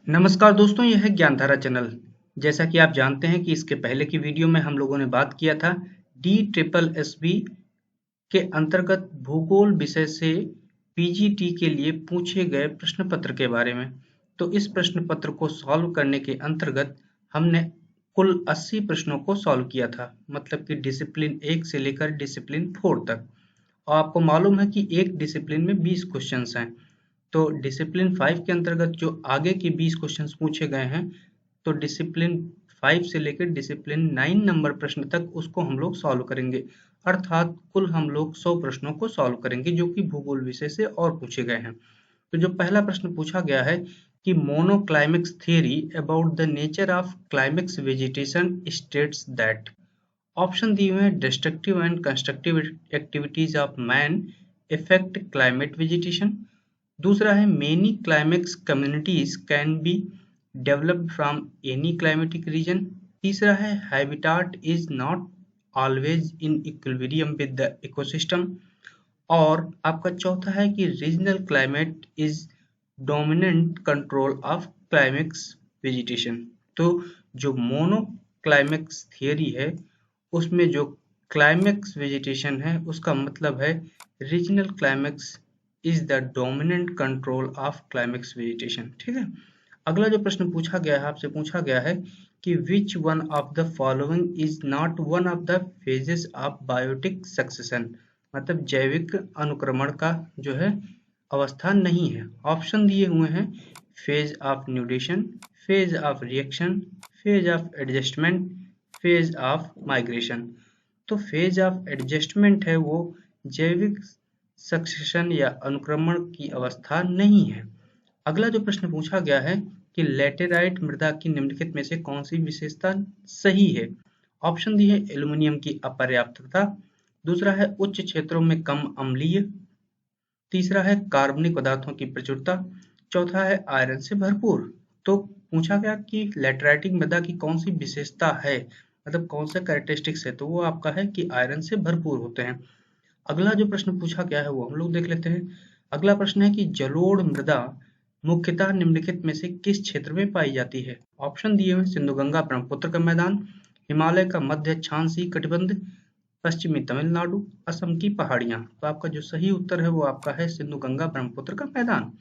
नमस्कार दोस्तों, यह है ज्ञानधारा चैनल। जैसा कि आप जानते हैं कि इसके पहले की वीडियो में हम लोगों ने बात किया था DSSB के अंतर्गत भूगोल विषय से पीजीटी के लिए पूछे गए प्रश्न पत्र के बारे में। तो इस प्रश्न पत्र को सॉल्व करने के अंतर्गत हमने कुल 80 प्रश्नों को सॉल्व किया था, मतलब कि डिसिप्लिन 1 से लेकर डिसिप्लिन 4 तक। और आपको मालूम है कि एक डिसिप्लिन में 20 क्वेश्चंस हैं। तो डिसिप्लिन 5 के अंतर्गत जो आगे के 20 क्वेश्चंस पूछे गए हैं, तो डिसिप्लिन 5 से लेकर डिसिप्लिन 9 नंबर प्रश्न तक उसको हम लोग सॉल्व करेंगे। अर्थात कुल हम लोग 100 प्रश्नों को सॉल्व करेंगे जो कि भूगोल विषय से और पूछे गए हैं। तो जो पहला प्रश्न पूछा गया है कि monoclimax theory about the nature of climax vegetation states that. Option दिए हुए हैं destructive and constructive activities of man effect climate vegetation. दूसरा है many climax communities can be developed from any climatic region. तीसरा है habitat is not always in equilibrium with the ecosystem. और आपका चौथा है कि regional climate is dominant control of climax vegetation. तो जो मोनो क्लाइमेक्स थियरी है उसमें जो क्लाइमेक्स वेजिटेशन है उसका मतलब है regional climax is the dominant control of climax vegetation. ठीक है। अगला जो प्रश्न पूछा गया है, आपसे पूछा गया है कि which one of the following is not one of the phases of biotic succession, मतलब जैविक अनुक्रमण का जो है अवस्था नहीं है। ऑप्शन दिए हुए हैं phase of nudation, phase of reaction, phase of adjustment, phase of migration. तो फेज ऑफ एडजस्टमेंट है वो जैविक सक्सेशन या अनुक्रमण की अवस्था नहीं है। अगला जो प्रश्न पूछा गया है कि लैटेराइट मृदा की निम्नलिखित में से कौन सी विशेषता सही है। ऑप्शन दी है एल्यूमिनियम की अपर्याप्तता, दूसरा है उच्च क्षेत्रों में कम अम्लीय, तीसरा है कार्बनिक पदार्थों की प्रचुरता, चौथा है आयरन से भरपूर। तो पूछा गया कि लैटेराइटिक मृदा की कौन सी विशेषता है, मतलब कौन सा कैरेक्टरिस्टिक्स है, तो वो आपका है कि आयरन से भरपूर होते हैं। अगला जो प्रश्न पूछा गया है वो हम लोग देख लेते हैं। अगला प्रश्न है कि जलोढ़ मृदा मुख्यतः निम्नलिखित में से किस क्षेत्र में पाई जाती है। ऑप्शन दिए हुए सिंधु गंगा ब्रह्मपुत्र का मैदान, हिमालय का मध्य क्षांशीय कटिबंध, पश्चिमी तमिलनाडु, असम की पहाड़ियां। तो आपका जो सही उत्तर है वो आपका है सिंधु गंगा ब्रह्मपुत्र का मैदान।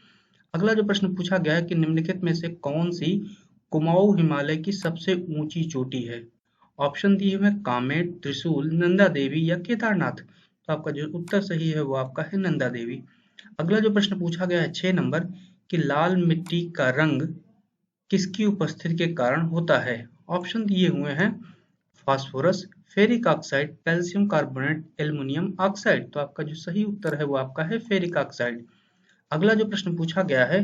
अगला जो प्रश्न पूछा गया है कि निम्नलिखित में से कौन सी कुमाऊं हिमालय की सबसे ऊंची चोटी है। ऑप्शन दिए हुए कामेट, त्रिशूल, नंदा देवी या केदारनाथ। तो आपका जो उत्तर सही है वो आपका है नंदा देवी। अगला जो प्रश्न पूछा गया है 6 नंबर कि लाल मिट्टी का रंग किसकी उपस्थिति के कारण होता है। ऑप्शन दिए हुए हैं phosphorus, ferric oxide, calcium carbonate, aluminium oxide. तो आपका जो सही उत्तर है वो आपका है फेरिक ऑक्साइड। अगला जो प्रश्न पूछा गया है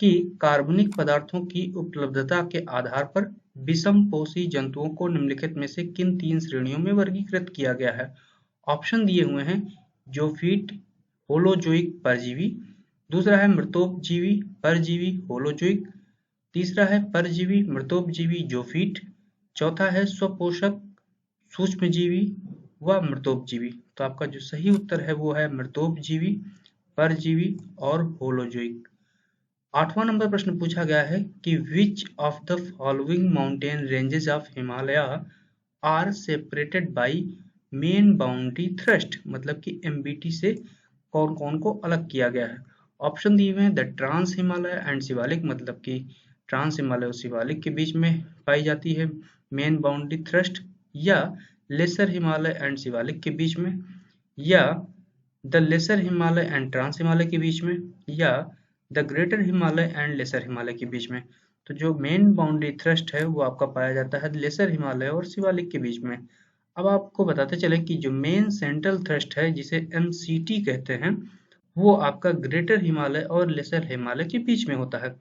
कि कार्बनिक पदार्थों की उपलब्धता के आधार पर विषमपोषी जंतुओं को निम्नलिखित में से किन 3 श्रेणियों में वर्गीकृत किया गया है। ऑप्शन दिए हुए हैं जोफिट, होलोजोइक परजीवी, दूसरा है मृतोपजीवी परजीवी होलोजोइक, तीसरा है परजीवी मृतोपजीवी जोफिट, चौथा है स्वपोषक सूक्ष्मजीवी व मृतोपजीवी। तो आपका जो सही उत्तर है वो है मृतोपजीवी, परजीवी और होलोजोइक। 8वां नंबर प्रश्न पूछा गया है कि which of the following mountain ranges of Himalaya are separated by main boundary thrust, मतलब कि एमबीटी से कौन कौन को अलग किया गया है। ऑप्शन दिए हुए हैं the trans Himalaya and Shivalik, मतलब कि ट्रांस हिमालय और शिवालिक के बीच में पाई जाती है मेन बाउंड्री थ्रस्ट, या लेसर हिमालय एंड शिवालिक के बीच में, या the lesser Himalaya and trans Himalaya के बीच में, या the greater Himalaya and lesser Himalaya के बीच में। तो जो मेन बाउंड्री थ्रस्ट है वो आपका पाया जाता है लेसर हिमालय और शिवालिक के बीच में। अब आपको बताते चले कि जो मेन सेंट्रल थ्रस्ट है जिसे एमसीटी कहते हैं वो आपका ग्रेटर हिमालय और लेसर हिमालय के बीच में होता है।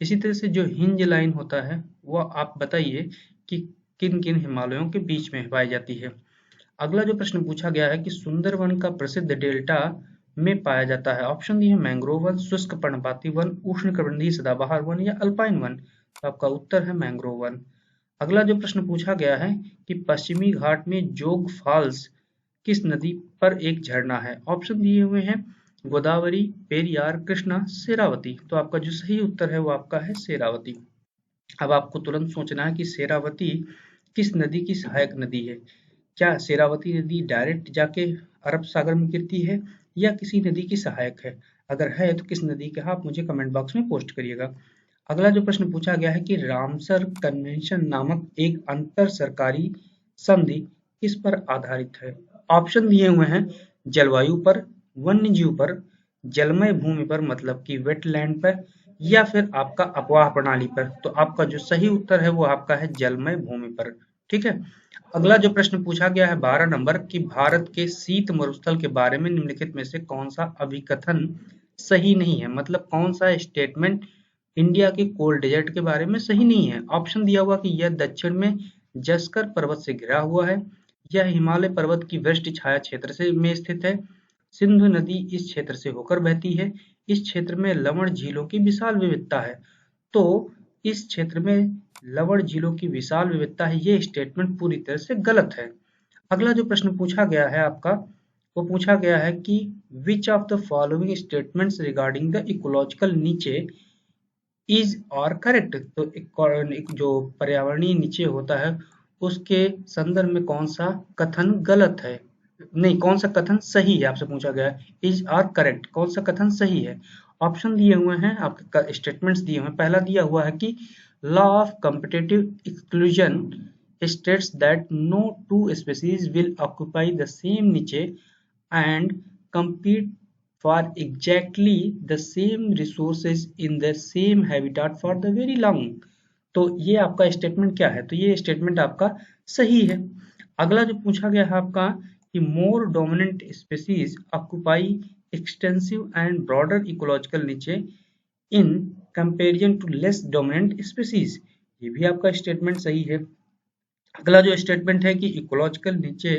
इसी तरह से जो हिंज लाइन होता है वो आप बताइए कि किन किन हिमालयों के बीच में पाई जाती है। अगला जो प्रश्न पूछा गया है कि सुंदरवन का प्रसिद्ध डेल्टा में पाया जाता है। ऑप्शन दिए मैंग्रोव वन, शुष्क पर्णपाती वन, उष्णकटिबंधीय सदाबहार वन या अल्पाइन वन। तो आपका उत्तर है मैंग्रोव वन। अगला जो प्रश्न पूछा गया है कि पश्चिमी घाट में जोग फॉल्स किस नदी पर एक झरना है। ऑप्शन दिए हुए हैं गोदावरी, पेरियार, कृष्णा, शेरावती। तो आपका जो सही उत्तर है वो आपका है शेरावती। अब आपको तुरंत सोचना है कि शेरावती किस नदी की सहायक नदी है। क्या शेरावती नदी डायरेक्ट जाके अरब सागर में गिरती है या किसी नदी की सहायक है? अगर है तो किस नदी का, आप मुझे कमेंट बॉक्स में पोस्ट करिएगा। अगला जो प्रश्न पूछा गया है कि रामसर कन्वेंशन नामक एक अंतर सरकारी संधि किस पर आधारित है? ऑप्शन दिए हुए हैं जलवायु पर, वन्य जीव पर, जलमय भूमि पर मतलब कि वेटलैंड पर, या फिर आपका अपवाह प्रणाली पर। तो आपका जो सही उत्तर है वो आपका है जलमय भूमि पर। ठीक है। अगला जो प्रश्न पूछा गया है 12 नंबर कि भारत के शीत मरुस्थल के बारे में निम्नलिखित में से कौन सा अभिकथन सही नहीं है, मतलब कौन सा स्टेटमेंट इंडिया के कोल्ड डेजर्ट के बारे में सही नहीं है। ऑप्शन दिया हुआ कि यह दक्षिण में जस्कर पर्वत से घिरा हुआ है, यह हिमालय पर्वत की वृष्टि छाया क्षेत्र से में स्थित है, सिंधु नदी इस क्षेत्र से होकर बहती है, इस क्षेत्र में लवण झीलों की विशाल विविधता है। तो इस क्षेत्र में लवण झीलों की विशाल विविधता है, ये स्टेटमेंट पूरी तरह से गलत है। अगला जो प्रश्न पूछा गया है आपका, वो पूछा गया है कि which of the following statements regarding the ecological नीचे इज और करेक्ट। तो एक जो पर्यावरणीय नीचे होता है उसके संदर्भ में कौन सा कथन गलत है, नहीं कौन सा कथन सही है, आपसे पूछा गया है इज और करेक्ट, कौन सा कथन सही है। ऑप्शन दिए हुए हैं, आपके स्टेटमेंट्स दिए हुए हैं। पहला दिया हुआ है कि law of competitive exclusion states that no two species will occupy the same niche and compete for exactly the same resources in the same habitat for the very long। तो ये आपका स्टेटमेंट क्या है? तो ये स्टेटमेंट आपका सही है। अगला जो पूछा गया है आपका कि more dominant species occupy extensive and broader ecological niche in comparison to less dominant species, ये भी आपका स्टेटमेंट सही है। अगला जो स्टेटमेंट है कि इकोलॉजिकल नीचे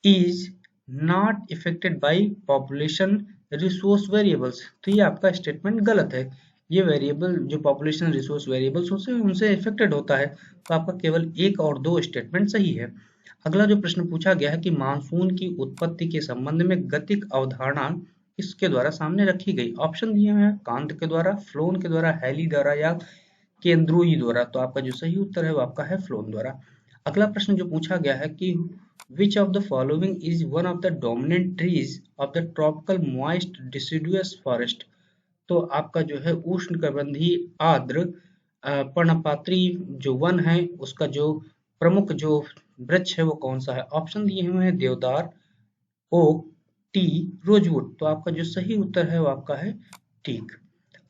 is not affected by population resource variables, तो ये आपका स्टेटमेंट गलत है। ये वेरिएबल जो पॉपुलेशन रिसोर्स वेरिएबल्स होते हैं उनसे इफेक्टेड होता है। तो आपका केवल एक और दो स्टेटमेंट सही है। अगला जो प्रश्न पूछा गया है कि मानसून की उत्पत्ति के संबंध में गतिक अवधारणा किसके द्वारा सामने रखी गई। ऑप्शन दिए हुए हैं कांत के द्वारा, फ्लोन के द्वारा, हैली द्वारा या केंद्रोई द्वारा। तो आपका जो सही उत्तर है वो आपका है फ्लोन द्वारा। अगला प्रश्न जो पूछा गया है कि which of the following is one of the dominant trees of the tropical moist deciduous forest। तो आपका जो है उष्णकटिबंधीय आर्द्र पर्णपाती जो वन है उसका जो प्रमुख जो वृक्ष है वो कौन सा है। ऑप्शन दिए हुए हैं देवदार, ओक, टी, रोजवुड। तो आपका जो सही उत्तर है वो आपका है टीक।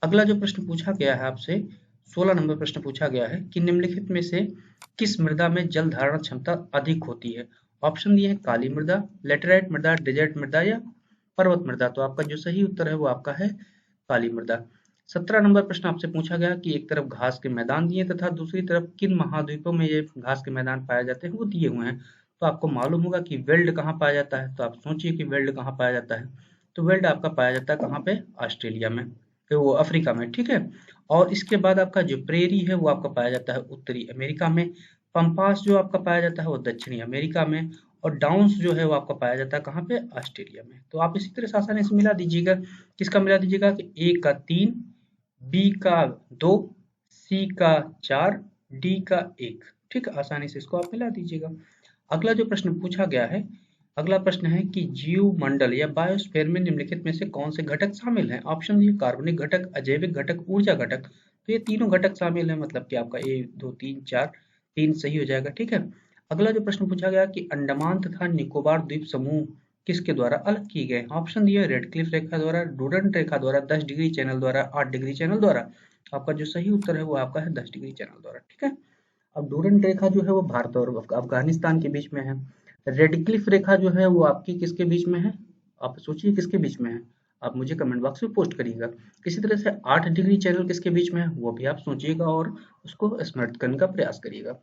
अगला जो प्रश्न पूछा गया है आपसे 16 नंबर प्रश्न पूछा गया है कि निम्नलिखित में से किस मृदा में जल धारण क्षमता अधिक होती है। ऑप्शन दिए हैं काली मृदा, लेटेराइट मृदा, डेजर्ट मृदा या पर्वत मृदा। तो आपका जो सही उत्तर है वो आपका है काली मृदा। 17 नंबर प्रश्न आपसे पूछा गया कि एक तरफ घास के मैदान दिए तथा दूसरी तरफ किन महाद्वीपों में ये घास के मैदान पाए जाते हैं वो दिए हुए हैं। तो आपको मालूम होगा कि वेल्ड कहाँ पाया जाता है। तो आप सोचिए कि वेल्ड कहाँ पाया जाता है। तो वेल्ड आपका पाया जाता है कहाँ पे, ऑस्ट्रेलिया में, वो अफ्रीका में। ठीक है। और इसके बाद आपका जो प्रेरी है वो आपका पाया जाता है उत्तरी अमेरिका में, पंपास जो आपका पाया जाता है वो दक्षिणी अमेरिका में, और डाउन्स जो है वो आपका पाया जाता है कहाँ पे, ऑस्ट्रेलिया में। तो आप इसी तरह से आसानी से मिला दीजिएगा। किसका मिला दीजिएगा कि ए का 3, बी का 2, सी का 4, डी का 1। ठीक, आसानी से इसको आप मिला दीजिएगा। अगला जो प्रश्न पूछा गया है, अगला प्रश्न है कि जीव मंडल या बायोस्फीयर में निम्नलिखित में से कौन से घटक शामिल हैं। ऑप्शन दिए कार्बनिक घटक, अजैविक घटक, ऊर्जा घटक। तो ये तीनों घटक शामिल हैं, मतलब कि आपका 1 2 3 4 3 सही हो जाएगा। ठीक है। अगला जो प्रश्न पूछा गया कि अंडमान तथा निकोबार द्वीप समूह किसके द्वारा अलग किए गए। ऑप्शन दिए रेडक्लिफ रेखा द्वारा, डूरंट रेखा द्वारा, 10 डिग्री चैनल द्वारा, 8 डिग्री चैनल द्वारा। आपका जो सही उत्तर है वो आपका है 10 डिग्री चैनल द्वारा। ठीक है। अब डूरंट रेखा जो है वो भारत और अफगानिस्तान के बीच में है। रेडक्लिफ रेखा जो है वो आपकी किसके बीच में है, आप सोचिए किसके बीच में है। आप मुझे कमेंट बॉक्स में पोस्ट करिएगा। इसी तरह से 8 डिग्री चैनल किसके बीच में है वो भी आप सोचिएगा और उसको स्मृत करने का प्रयास करिएगा।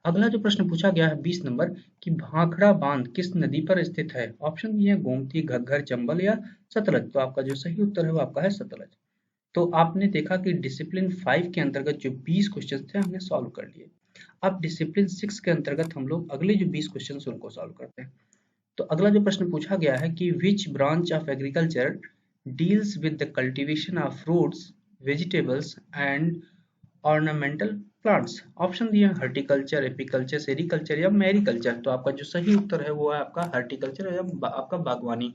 अगला जो प्रश्न पूछा गया है 20 नंबर कि भाखड़ा बांध किस नदी पर स्थित है। ऑप्शन दिए हैं गोमती, घग्गर, चंबल या सतलज। तो आपका जो सही उत्तर है वो आपका है सतलज। तो आपने देखा कि डिसिप्लिन 5 के अंतर्गत जो 20 क्वेश्चन थे हमने सॉल्व कर लिए। अब डिसिप्लिन 6 के अंतर्गत हम लोग अगले जो 20 क्वेश्चन उनको सॉल्व करते हैं। तो अगला जो प्रश्न पूछा गया है कि which branch of agriculture deals with the cultivation of fruits, vegetables and ornamental plants. Option दिए हैं हर्टिकल्चर, एपीकल्चर, सेरीकल्चर या मैरीकल्चर। तो आपका जो सही उत्तर है वो है आपका हर्टिकल्चर या आपका बागवानी।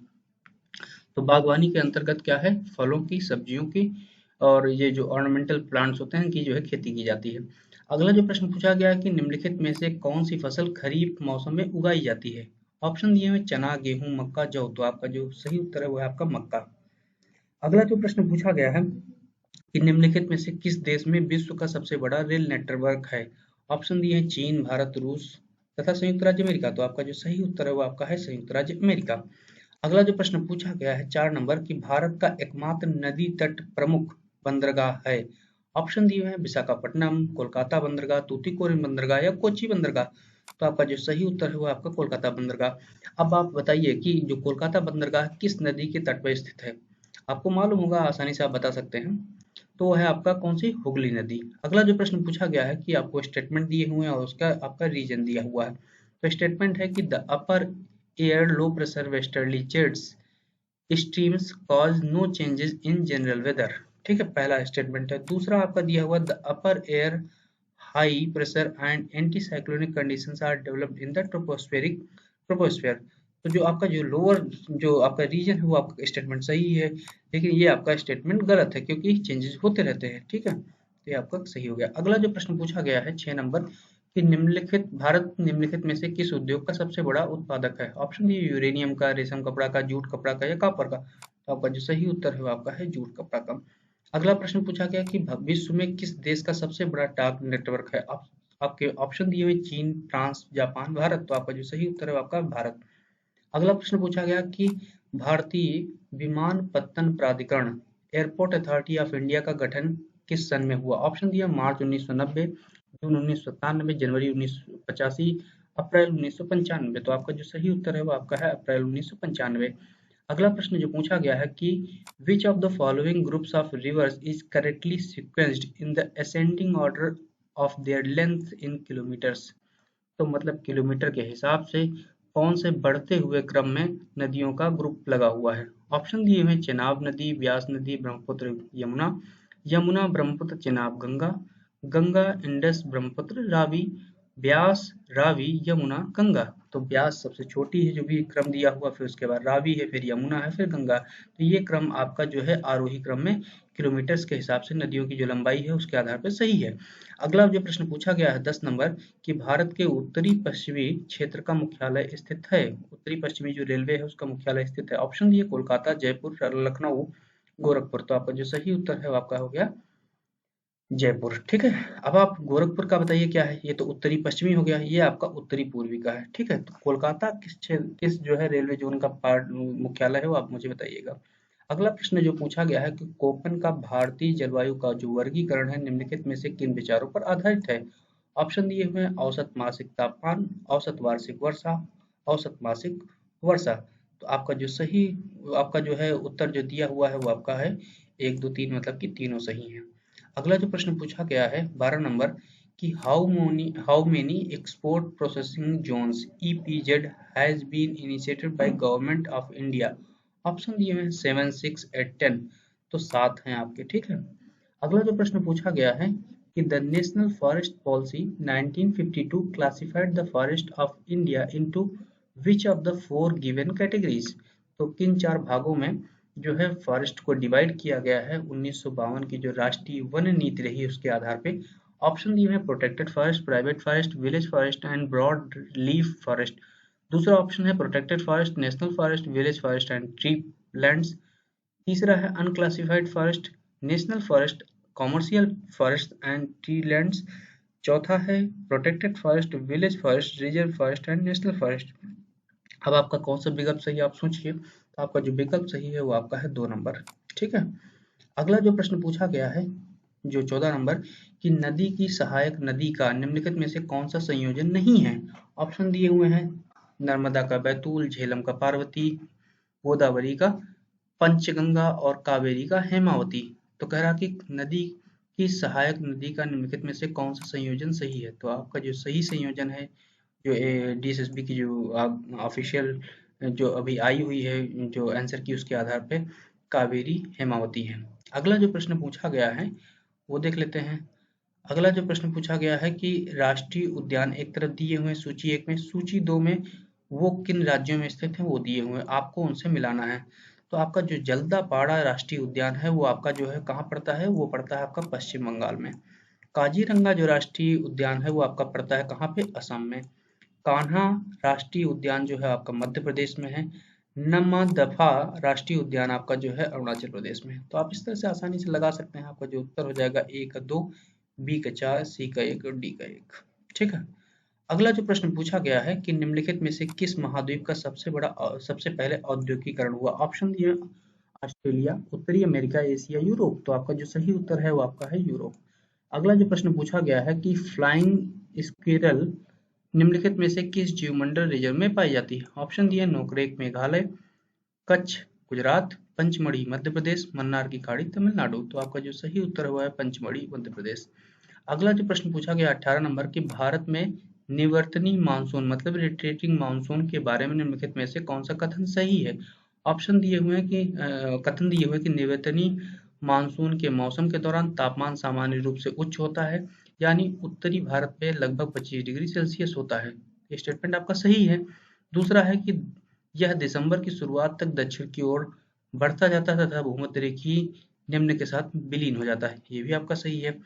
तो बागवानी के अंतर्गत क्या है, फलों की, सब्जियों की और ये जो ऑर्नामेंटल प्लांट्स होते हैं इनकी जो है खेती की जाती है। अगला जो प्रश्न पूछा गया है कि निम्नलिखित में से कौन सी फसल खरीफ मौसम में उगाई जाती है। ऑप्शन दिए हुए चना, गेहूं, मक्का, जौ। तो आपका जो सही उत्तर है वो है आपका मक्का। अगला जो प्रश्न पूछा गया है कि निम्नलिखित में से किस देश में विश्व का सबसे बड़ा रेल नेटवर्क है। ऑप्शन दिए हैं चीन, भारत, रूस तथा संयुक्त राज्य अमेरिका। तो आपका जो सही उत्तर है वो आपका है संयुक्त राज्य अमेरिका। अगला जो प्रश्न पूछा गया है 4 नंबर कि भारत का एकमात्र नदी तट प्रमुख बंदरगाह है। ऑप्शन दिए हैं विशाखापट्टनम, कोलकाता बंदरगाह, तूतीकोरिन बंदरगाह या कोच्चि बंदरगाह। तो आपका जो सही उत्तर है वो आपका कोलकाता बंदरगाह। अब आप बताइए कि जो कोलकाता बंदरगाह किस नदी के तट पर स्थित है। आपको मालूम होगा, आसानी से आप बता सकते हैं। तो वो है आपका कौन सी, हुगली नदी। अगला जो प्रश्न पूछा गया है कि आपको स्टेटमेंट दिए हुए हैं और उसका आपका रीजन दिया हुआ है। तो स्टेटमेंट है कि the upper air low pressure westerly jets streams cause no changes in general weather. ठीक है, पहला स्टेटमेंट है। दूसरा आपका दिया हुआ the upper air high pressure and anti cyclonic conditions are developed in the troposphere. तो जो आपका जो लोअर जो आपका रीजन है वो आपका स्टेटमेंट सही है, लेकिन ये आपका स्टेटमेंट गलत है क्योंकि चेंजेस होते रहते हैं। ठीक है, तो ये आपका सही हो गया। अगला जो प्रश्न पूछा गया है 6 नंबर कि भारत निम्नलिखित में से किस उद्योग का सबसे बड़ा उत्पादक है। ऑप्शन दिए यूरेनियम का, रेशम कपड़ा का, जूट कपड़ा का या कॉपर का। तो आपका जो सही उत्तर है वो आपका है जूट कपड़ा का। अगला प्रश्न पूछा गया कि विश्व में किस देश का सबसे बड़ा डाक नेटवर्क है। आपके ऑप्शन दिए हुए चीन, फ्रांस, जापान, भारत। तो आपका जो सही उत्तर है आपका भारत। अगला प्रश्न पूछा गया कि भारतीय विमानपत्तन प्राधिकरण एयरपोर्ट अथॉरिटी ऑफ इंडिया का गठन किस सन में हुआ। ऑप्शन दिया मार्च 1990, जून 1997, जनवरी 1985, अप्रैल 1995। तो आपका जो सही उत्तर है वो आपका है अप्रैल 1995। अगला प्रश्न जो पूछा गया है कि which of the following groups of rivers is correctly sequenced in the ascending order of their length in kilometers। तो मतलब किलोमीटर के हिसाब से कौन से बढ़ते हुए क्रम में नदियों का ग्रुप लगा हुआ है। ऑप्शन दिए हुए चेनाब नदी, ब्यास नदी, ब्रह्मपुत्र, यमुना, यमुना, ब्रह्मपुत्र, चेनाब, गंगा, गंगा, इंडस, ब्रह्मपुत्र, रावी, ब्यास, रावी, यमुना, गंगा। तो ब्यास सबसे छोटी है जो भी क्रम दिया हुआ, फिर उसके बाद रावी है, फिर यमुना है, फिर गंगा। तो ये क्रम आपका जो है आरोही क्रम में किलोमीटर्स के हिसाब से नदियों की जो लंबाई है उसके आधार पर सही है। अगला जो प्रश्न पूछा गया है 10 नंबर कि भारत के उत्तरी पश्चिमी क्षेत्र का मुख्यालय स्थित है। उत्तरी पश्चिमी जो रेलवे है उसका मुख्यालय स्थित है। ऑप्शन दिए कोलकाता, जयपुर, लखनऊ, गोरखपुर। तो आपका जो सही उत्तर है वो आपका हो गया जयपुर। ठीक है, अब आप गोरखपुर का बताइए क्या है। ये तो उत्तरी पश्चिमी हो गया, ये आपका उत्तरी पूर्वी का है। ठीक है, तो कोलकाता किस जो है रेलवे जोन का पार्ट मुख्यालय है वो आप मुझे बताइएगा। अगला प्रश्न जो पूछा गया है कि कोपन का भारतीय जलवायु का जो वर्गीकरण है निम्नलिखित में से किन विचारों पर आधारित है। ऑप्शन दिए हुए हैं औसत मासिक तापमान, औसत वार्षिक वर्षा, औसत मासिक वर्षा। तो आपका जो सही आपका जो है उत्तर जो दिया हुआ है वो आपका है 1, 2, 3, मतलब कि तीनों सही है। अगला जो प्रश्न पूछा गया है 12 नंबर कि how many export processing zones EPZ has been initiated by government of India. Option दिए हुए हैं 7, 6, 8, 10। तो 7 हैं आपके। ठीक है, अगला जो प्रश्न पूछा गया है कि the national forest policy 1952 classified the forest of India into which of the four given categories. तो किन 4 भागों में जो है फॉरेस्ट को डिवाइड किया गया है 1952 की जो राष्ट्रीय वन नीति रही उसके आधार पे। ऑप्शन दिए हैं protected forest, private forest, village forest and broad leaf forest. दूसरा ऑप्शन है protected forest, national forest, village forest and tree lands. तीसरा है unclassified forest, national forest, commercial forest and tree lands. चौथा है protected forest, village forest, reserve forest and national forest. अब आपका कौन सा विकल्प सही है आप सोचिए। तो आपका जो विकल्प सही है वो आपका है 2 नंबर। ठीक है, अगला जो प्रश्न पूछा गया है जो 14 नंबर कि नदी की सहायक नदी का निम्नलिखित में से कौन सा संयोजन नहीं है। ऑप्शन दिए हुए हैं नर्मदा का बैतूल, झेलम का पार्वती, गोदावरी का पंचगंगा और कावेरी का हेमावती। तो कह रहा कि नदी की सहायक नदी का निम्नलिखित में से कौन सा संयोजन सही है। तो आपका जो सही संयोजन है जो डीएसएसबी की जो ऑफिशियल जो अभी आई हुई है जो आंसर की उसके आधार पे कावेरी हेमावती है। अगला जो प्रश्न पूछा गया है वो देख लेते हैं। अगला जो प्रश्न पूछा गया है कि राष्ट्रीय उद्यान एक तरफ दिए हुए हैं सूची 1 में, सूची 2 में वो किन राज्यों में स्थित हैं वो दिए हुए हैं, आपको उनसे मिलाना है। तो आपका जो जल्दापाड़ा राष्ट्रीय उद्यान है वो आपका जो है कहाँ पड़ता है, वो पड़ता है आपका पश्चिम बंगाल में। काजीरंगा जो राष्ट्रीय उद्यान है वो आपका पड़ता है कहाँ पे, असम में। कान्हा राष्ट्रीय उद्यान जो है आपका मध्य प्रदेश में है। नमदफा राष्ट्रीय उद्यान आपका जो है अरुणाचल प्रदेश में है। तो आप इस तरह से आसानी से लगा सकते हैं। आपका जो उत्तर हो जाएगा ए का 2, बी का 4, सी का 1 और डी का 1। ठीक है। अगला जो प्रश्न पूछा गया है कि निम्नलिखित में से किस महाद्वीप का सबसे पहले औद्योगिकरण हुआ। ऑप्शन दिए हैं, ऑस्ट्रेलिया, उत्तरी अमेरिका, एशिया, यूरोप। तो आपका जो सही उत्तर है वो आपका है यूरोप। अगला जो प्रश्न पूछा गया है कि फ्लाइंग स्क्विरल निम्नलिखित में से किस जीवमंडल रिजर्व में पाई जाती है। ऑप्शन दिए नोकरेक मेघालय, कच्छ गुजरात, पंचमढ़ी मध्य प्रदेश, मन्नार की खाड़ी तमिलनाडु। तो आपका जो सही उत्तर हुआ है पंचमढ़ी मध्य प्रदेश। अगला जो प्रश्न पूछा गया 18 नंबर की भारत में निवर्तनी मानसून मतलब रिट्रेटिंग मानसून के बारे में निम्नलिखित में से कौन सा कथन सही है। ऑप्शन दिए हुए हैं कि कथन दिए हुए कि निवर्तनी मानसून के मौसम के दौरान तापमान सामान्य रूप से उच्च होता है, यानी उत्तरी भारत में लगभग 25 डिग्री सेल्सियस होता है। ये स्टेटमेंट आपका सही है। दूसरा है कि यह दिसंबर की शुरुआत तक दक्षिण की ओर बढ़ता जाता है तथा भूमध्य रेखीय निम्न के साथ विलीन हो जाता है। ये भी आपका सही है।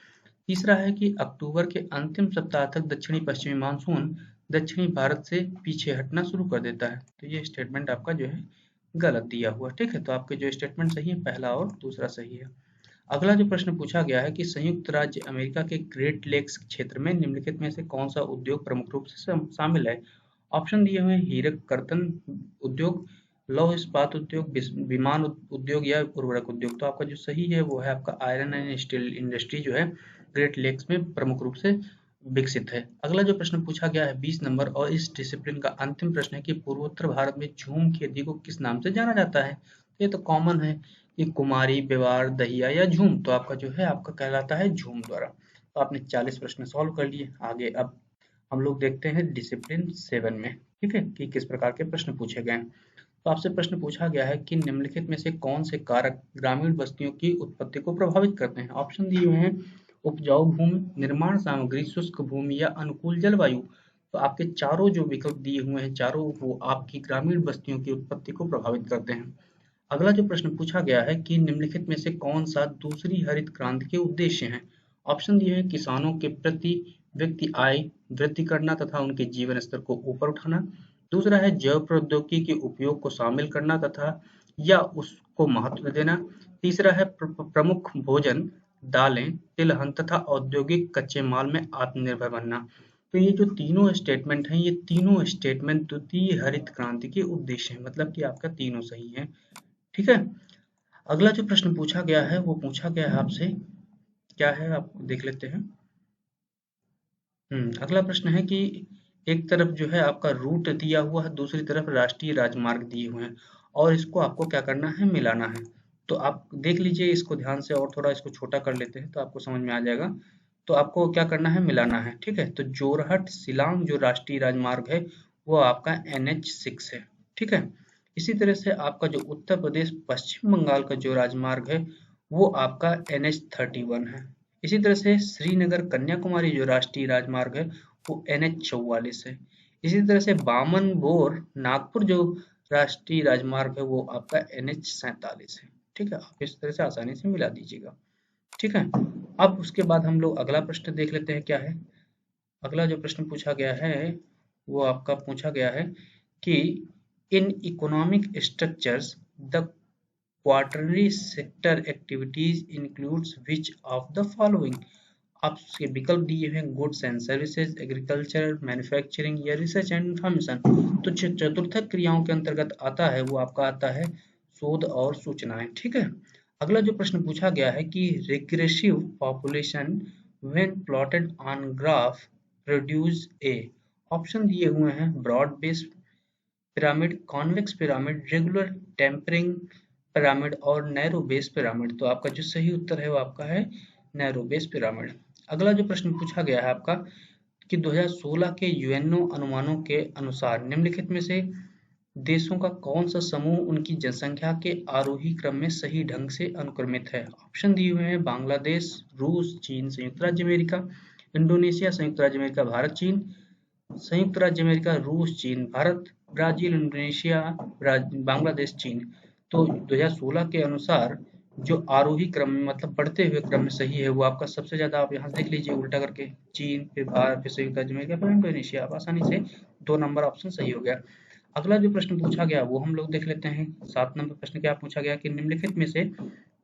तीसरा है कि अक्टूबर के अंतिम सप्ताह तक दक्षिणी पश्चिमी मानसून दक्षिणी भारत से पीछे हटना शुरू कर देता है। तो ये स्टेटमेंट आपका जो है गलत दिया हुआ। ठीक है, तो आपके जो स्टेटमेंट सही है पहला और दूसरा सही है। अगला जो प्रश्न पूछा गया है कि संयुक्त राज्य अमेरिका के ग्रेट लेक्स क्षेत्र में निम्नलिखित में से कौन सा उद्योग प्रमुख रूप से शामिल है। ऑप्शन दिए हुए हैं हीरक कर्तन उद्योग, लौह इस्पात उद्योग, विमान उद्योग या उर्वरक उद्योग। तो आपका जो सही है वो है आपका आयरन एंड स्टील इंडस्ट्री जो है ग्रेट लेक्स में प्रमुख रूप से विकसित है। अगला जो प्रश्न पूछा गया है 20 नंबर और इस डिसिप्लिन का अंतिम प्रश्न है कि पूर्वोत्तर भारत में झूम खेती को किस नाम से जाना जाता है। ये तो कॉमन है कि कुमारी, बेवार, दहिया या झूम। तो आपका जो है आपका कहलाता है झूम द्वारा। तो आपने 40 प्रश्न सॉल्व कर लिए। आगे अब हम लोग देखते हैं डिसिप्लिन 7 में, ठीक है, कि किस प्रकार के प्रश्न पूछे गए हैं। तो आपसे प्रश्न पूछा गया है कि निम्नलिखित में से कौन से कारक ग्रामीण बस्तियों की उत्पत्ति को प्रभावित करते हैं। ऑप्शन दिए हुए हैं उपजाऊ भूमि, निर्माण सामग्री, शुष्क भूमि या अनुकूल जलवायु। तो आपके चारों जो विकल्प दिए हुए हैं चारों वो आपकी ग्रामीण बस्तियों की उत्पत्ति को प्रभावित करते हैं। अगला जो प्रश्न पूछा गया है कि निम्नलिखित में से कौन सा दूसरी हरित क्रांति के उद्देश्य हैं। ऑप्शन दिए हैं किसानों के प्रति व्यक्ति आय वृद्धि करना तथा उनके जीवन स्तर को ऊपर उठाना। दूसरा है जैव प्रौद्योगिकी के उपयोग को शामिल करना तथा या उसको महत्व देना। तीसरा है प्रमुख भोजन, दालें, तिलहन तथा औद्योगिक कच्चे माल में आत्मनिर्भर बनना। तो ये जो तीनों स्टेटमेंट हैं ये तीनों स्टेटमेंट द्वितीय हरित क्रांति के उद्देश्य हैं, मतलब कि आपका तीनों सही है। ठीक है। अगला जो प्रश्न पूछा गया है वो पूछा गया है आपसे, क्या है आप देख लेते हैं। अगला प्रश्न है कि एक तरफ जो है आपका रूट दिया हुआ है, दूसरी तरफ राष्ट्रीय राजमार्ग दिए हुए हैं और इसको आपको क्या करना है, मिलाना है। तो आप देख लीजिए इसको ध्यान से और थोड़ा इसको छोटा कर लेते हैं तो आपको समझ में आ जाएगा। तो आपको क्या करना है, मिलाना है। ठीक है, तो जोरहट शिलांग जो राष्ट्रीय राजमार्ग है वो आपका NH6 है। ठीक है, इसी तरह से आपका जो उत्तर प्रदेश पश्चिम बंगाल का जो राजमार्ग है वो आपका NH31 है। इसी तरह से श्रीनगर कन्याकुमारी जो राष्ट्रीय राजमार्ग है वो NH44 है। इसी तरह से बामनबोर नागपुर जो राष्ट्रीय राजमार्ग है वो आपका NH47 है। ठीक है, आप इस तरह से आसानी से मिला दीजिएगा। ठीक है, अब उसके बाद हम लोग अगला प्रश्न देख लेते हैं क्या है। अगला जो प्रश्न पूछा गया है वो आपका पूछा गया है कि in economic structures the quarterly sector activities includes which of the following. आपके विकल्प दिए हैं goods and services, agriculture, manufacturing या रिसर्च एंड इंफॉर्मेशन। तो जो चतुर्थक क्रियाओं के अंतर्गत आता है वो आपका आता है शोध और सूचनाएं। ठीक है, अगला जो प्रश्न पूछा गया है कि regressive population when plotted on graph produce a. Option दिए हुए हैं broad base pyramid, convex pyramid, regular tempering pyramid और नैरो बेस पिरामिड। तो आपका जो सही उत्तर है वो आपका है नैरो बेस पिरामिड। अगला जो प्रश्न पूछा गया है आपका कि 2016 के यूएनओ अनुमानों के अनुसार निम्नलिखित में से देशों का कौन सा समूह उनकी जनसंख्या के आरोही क्रम में सही ढंग से अनुक्रमित है? ऑप्शन दिए हुए हैं बांग्लादेश, रूस, चीन, संयुक्त राज्य अमेरिका, इंडोनेशिया, संयुक्त राज्य अमेरिका, भारत, चीन, संयुक्त राज्य अमेरिका, रूस, चीन, भारत, ब्राजील, इंडोनेशिया, बांग्लादेश, चीन। तो 2016 के अनुसार जो आरोही क्रम में मतलब बढ़ते हुए क्रम में सही है वो आपका सबसे ज्यादा, आप यहाँ देख लीजिए उल्टा करके, चीन, फिर भारत, फिर संयुक्त राज्य अमेरिका, फिर इंडोनेशिया। आप आसानी से 2 नंबर ऑप्शन सही हो गया। अगला जो प्रश्न पूछा गया वो हम लोग देख लेते हैं। 7 नंबर प्रश्न क्या पूछा गया कि निम्नलिखित में से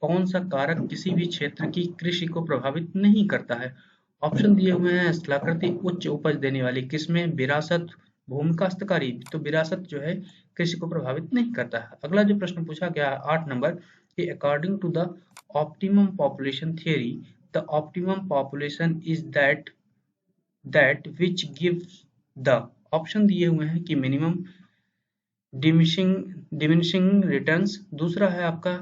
कौन सा कारक किसी भी क्षेत्र की कृषि को प्रभावित नहीं करता है? ऑप्शन दिए हुए हैं स्थलाकृति उच्च उपज देने वाली किस्में, विरासत, भूमि काश्तकारी। तो विरासत जो है कृषि को प्रभावित नहीं करता है। अगला जो प्रश्न पूछा गया 8 नंबर कि according to the optimum population theory the optimum population is that which gives the. ऑप्शन दिए हुए हैं कि मिनिमम डिमिनिशिंग रिटर्न्स, दूसरा है आपका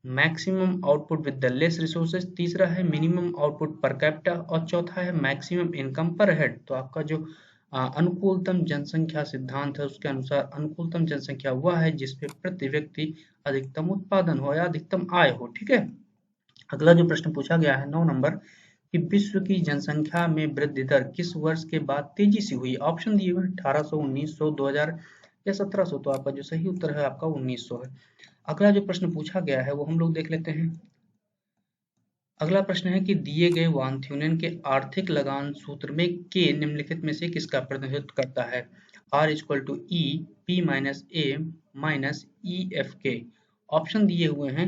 maximum output with the less resources, तीसरा है मिनिमम आउटपुट पर कैपिटा और चौथा है मैक्सिमम इनकम पर हेड। तो आपका जो अनुकूलतम जनसंख्या सिद्धांत है उसके अनुसार अनुकूलतम जनसंख्या वह है जिसपे प्रति व्यक्ति अधिकतम उत्पादन हो या अधिकतम आय हो। ठीक है। अगला जो प्रश्न पूछा गया है 9 नंबर कि विश्व की जनसंख्या में वृद्धि दर किस वर्ष के बाद तेजी से हुई? ऑप्शन दिए हुए 1800, 1900, 2000 या 1700। तो आपका जो सही उत्तर है आपका 1900 है। अगला जो प्रश्न पूछा गया है वो हम लोग देख लेते हैं। अगला प्रश्न है कि दिए गए वान थ्यूनेन के आर्थिक लगान सूत्र में के निम्नलिखित में से किसका प्रतिनिधित्व करता है? R equal to E P minus A minus E F के। ऑप्शन दिए हुए हैं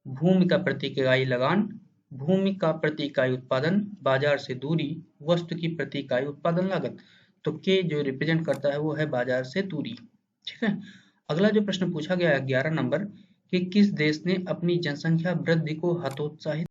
भूमि का प्रति इकाई लगान, भूमि का प्रति इकाई उत्पादन, बाजार से दूरी, वस्तु की प्रति इकाई उत्पादन लागत। तो के जो रिप्रेजेंट करता है वो है बाजार से दूरी। ठीक है। अगला जो प्रश्न पूछा गया है 11 नंबर कि किस देश ने अपनी जनसंख्या वृद्धि को हतोत्साहित